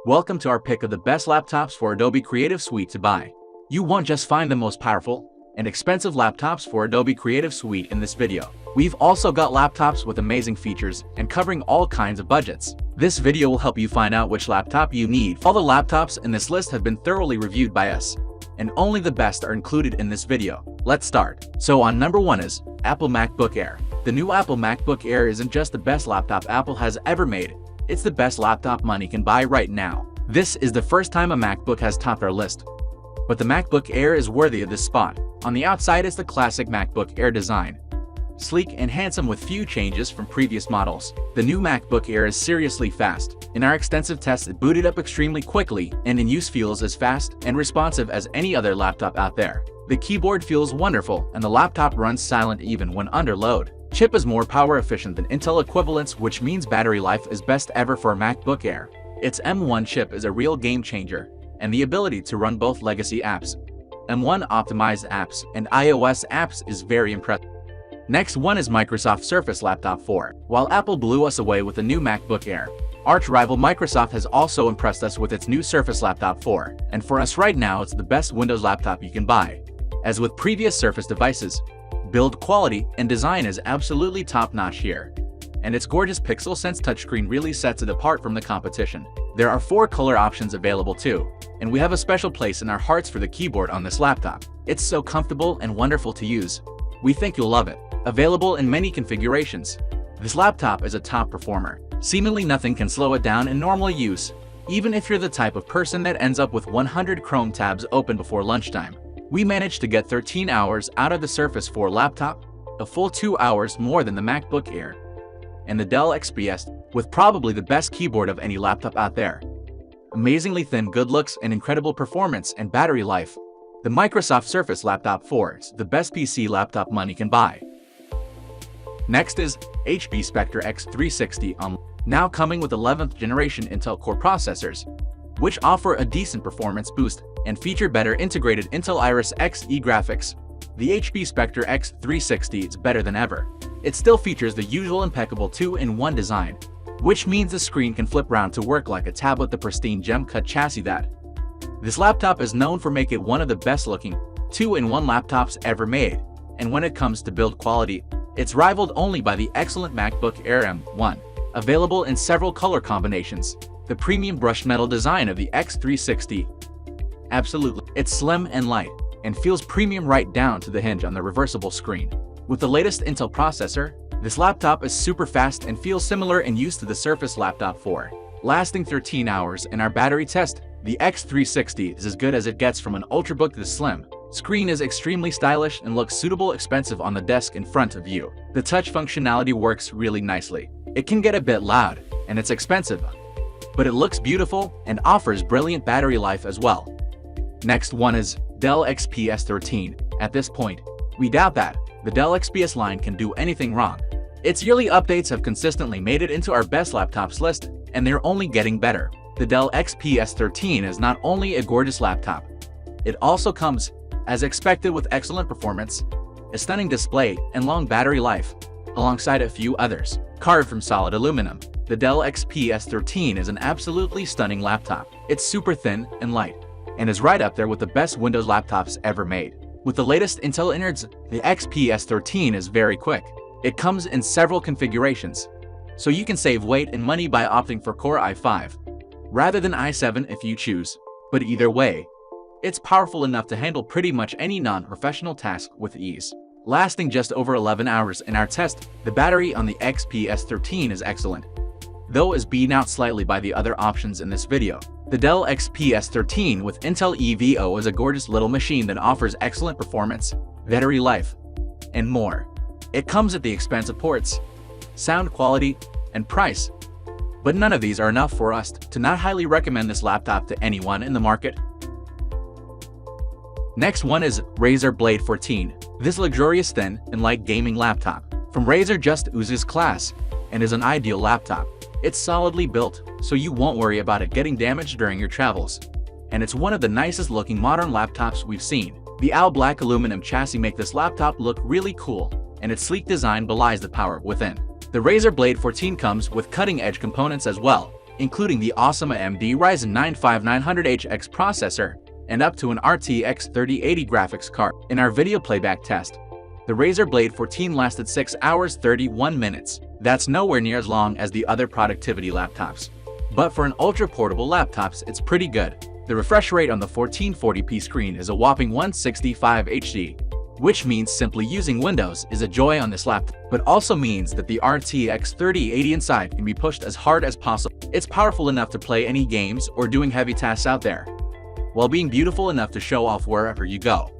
Welcome to our pick of the best laptops for Adobe Creative Suite to buy. You won't just find the most powerful and expensive laptops for Adobe Creative Suite in this video. We've also got laptops with amazing features and covering all kinds of budgets. This video will help you find out which laptop you need. All the laptops in this list have been thoroughly reviewed by us, and only the best are included in this video. Let's start. So on number 1 is Apple MacBook Air. The new Apple MacBook Air isn't just the best laptop Apple has ever made, it's the best laptop money can buy right now. This is the first time a MacBook has topped our list, but the MacBook Air is worthy of this spot. On the outside is the classic MacBook Air design, sleek and handsome with few changes from previous models. The new MacBook Air is seriously fast. In our extensive tests, it booted up extremely quickly and in use feels as fast and responsive as any other laptop out there. The keyboard feels wonderful and the laptop runs silent even when under load. Chip is more power efficient than Intel equivalents, which means battery life is best ever for a MacBook Air. Its M1 chip is a real game changer, and the ability to run both legacy apps, M1 optimized apps, and iOS apps is very impressive. Next one is Microsoft Surface Laptop 4. While Apple blew us away with the new MacBook Air, arch rival Microsoft has also impressed us with its new Surface Laptop 4, and for us right now it's the best Windows laptop you can buy. As with previous Surface devices, build quality and design is absolutely top-notch here, and its gorgeous Pixel-Sense touchscreen really sets it apart from the competition. There are 4 color options available too, and we have a special place in our hearts for the keyboard on this laptop. It's so comfortable and wonderful to use. We think you'll love it. Available in many configurations, this laptop is a top performer. Seemingly nothing can slow it down in normal use, even if you're the type of person that ends up with 100 Chrome tabs open before lunchtime. We managed to get 13 hours out of the Surface 4 laptop, a full 2 hours more than the MacBook Air, and the Dell XPS, with probably the best keyboard of any laptop out there. Amazingly thin good looks and incredible performance and battery life, the Microsoft Surface Laptop 4 is the best PC laptop money can buy. Next is HP Spectre X360, now coming with 11th generation Intel Core processors, which offer a decent performance boost and feature better integrated Intel Iris Xe graphics. The HP Spectre X360 is better than ever. It still features the usual impeccable 2-in-1 design, which means the screen can flip round to work like a tablet. The pristine gem-cut chassis that this laptop is known for make it one of the best-looking 2-in-1 laptops ever made, and when it comes to build quality, it's rivaled only by the excellent MacBook Air M1, available in several color combinations. The premium brushed metal design of the X360, absolutely, it's slim and light, and feels premium right down to the hinge on the reversible screen. With the latest Intel processor, this laptop is super fast and feels similar in use to the Surface Laptop 4. Lasting 13 hours in our battery test, the X360 is as good as it gets from an Ultrabook. The slim screen is extremely stylish and looks suitable expensive on the desk in front of you. The touch functionality works really nicely. It can get a bit loud, and it's expensive, but it looks beautiful and offers brilliant battery life as well. Next one is Dell XPS 13. At this point, we doubt that the Dell XPS line can do anything wrong. Its yearly updates have consistently made it into our best laptops list, and they're only getting better. The Dell XPS 13 is not only a gorgeous laptop, it also comes, as expected, with excellent performance, a stunning display, and long battery life, alongside a few others. Carved from solid aluminum, the Dell XPS 13 is an absolutely stunning laptop. It's super thin and light, and is right up there with the best Windows laptops ever made. With the latest Intel innards, the XPS 13 is very quick. It comes in several configurations, so you can save weight and money by opting for Core i5, rather than i7 if you choose. But either way, it's powerful enough to handle pretty much any non-professional task with ease. Lasting just over 11 hours in our test, the battery on the XPS 13 is excellent, though is beaten out slightly by the other options in this video. The Dell XPS 13 with Intel EVO is a gorgeous little machine that offers excellent performance, battery life, and more. It comes at the expense of ports, sound quality, and price, but none of these are enough for us to not highly recommend this laptop to anyone in the market. Next one is Razer Blade 14. This luxurious thin and light gaming laptop from Razer just oozes class and is an ideal laptop. It's solidly built, so you won't worry about it getting damaged during your travels, and it's one of the nicest looking modern laptops we've seen. The all black aluminum chassis make this laptop look really cool, and its sleek design belies the power within. The Razer Blade 14 comes with cutting-edge components as well, including the awesome AMD Ryzen 9 5900HX processor and up to an RTX 3080 graphics card. In our video playback test, the Razer Blade 14 lasted 6 hours 31 minutes. That's nowhere near as long as the other productivity laptops. But for an ultra-portable laptops, it's pretty good. The refresh rate on the 1440p screen is a whopping 165 HD, which means simply using Windows is a joy on this laptop, but also means that the RTX 3080 inside can be pushed as hard as possible. It's powerful enough to play any games or doing heavy tasks out there, while being beautiful enough to show off wherever you go.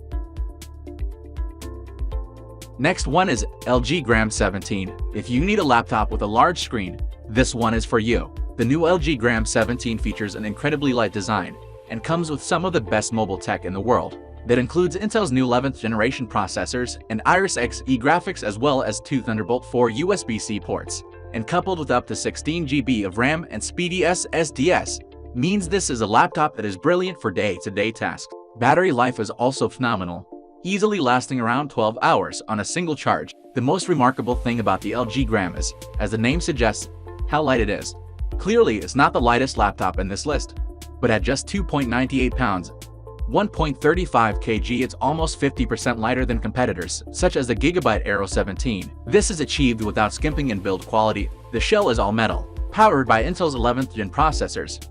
Next one is LG Gram 17. If you need a laptop with a large screen, this one is for you. The new LG Gram 17 features an incredibly light design and comes with some of the best mobile tech in the world. That includes Intel's new 11th generation processors and Iris Xe graphics, as well as two Thunderbolt 4 USB-C ports. And coupled with up to 16 GB of RAM and speedy SSDs, means this is a laptop that is brilliant for day-to-day tasks. Battery life is also phenomenal, easily lasting around 12 hours on a single charge. The most remarkable thing about the LG Gram is, as the name suggests, how light it is. Clearly, it's not the lightest laptop in this list, but at just 2.98 pounds, 1.35 kg, it's almost 50% lighter than competitors, such as the Gigabyte Aero 17. This is achieved without skimping in build quality. The shell is all metal, powered by Intel's 11th gen processors.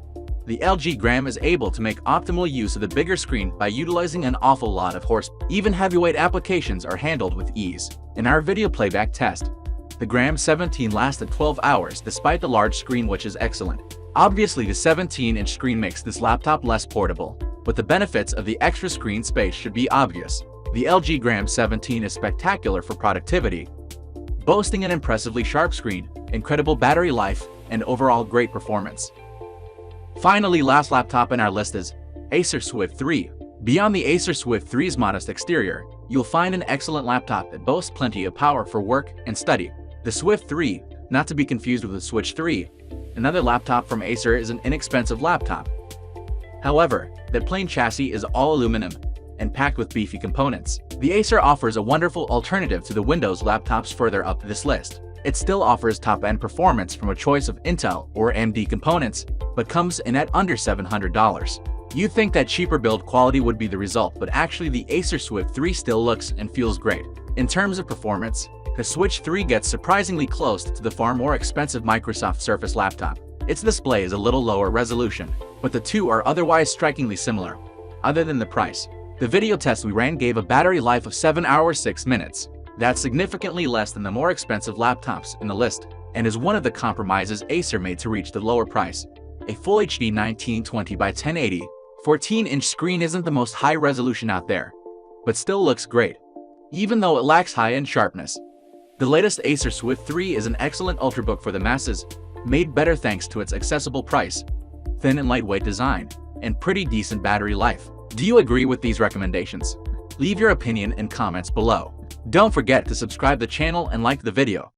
The LG Gram is able to make optimal use of the bigger screen by utilizing an awful lot of horsepower. Even heavyweight applications are handled with ease. In our video playback test, the Gram 17 lasted 12 hours despite the large screen, which is excellent. Obviously, the 17-inch screen makes this laptop less portable, but the benefits of the extra screen space should be obvious. The LG Gram 17 is spectacular for productivity, boasting an impressively sharp screen, incredible battery life, and overall great performance. Finally, last laptop in our list is Acer Swift 3. Beyond the Acer Swift 3's modest exterior, you'll find an excellent laptop that boasts plenty of power for work and study. The Swift 3, not to be confused with the Switch 3, another laptop from Acer, is an inexpensive laptop. However, that plain chassis is all aluminum and packed with beefy components. The Acer offers a wonderful alternative to the Windows laptops further up this list. It still offers top-end performance from a choice of Intel or AMD components, but comes in at under $700. You'd think that cheaper build quality would be the result, but actually the Acer Swift 3 still looks and feels great. In terms of performance, the Switch 3 gets surprisingly close to the far more expensive Microsoft Surface laptop. Its display is a little lower resolution, but the two are otherwise strikingly similar, other than the price. The video test we ran gave a battery life of 7 hours 6 minutes. That's significantly less than the more expensive laptops in the list, and is one of the compromises Acer made to reach the lower price. A Full HD 1920 by 1080 14-inch screen isn't the most high resolution out there, but still looks great, even though it lacks high-end sharpness. The latest Acer Swift 3 is an excellent ultrabook for the masses, made better thanks to its accessible price, thin and lightweight design, and pretty decent battery life. Do you agree with these recommendations? Leave your opinion in comments below. Don't forget to subscribe the channel and like the video.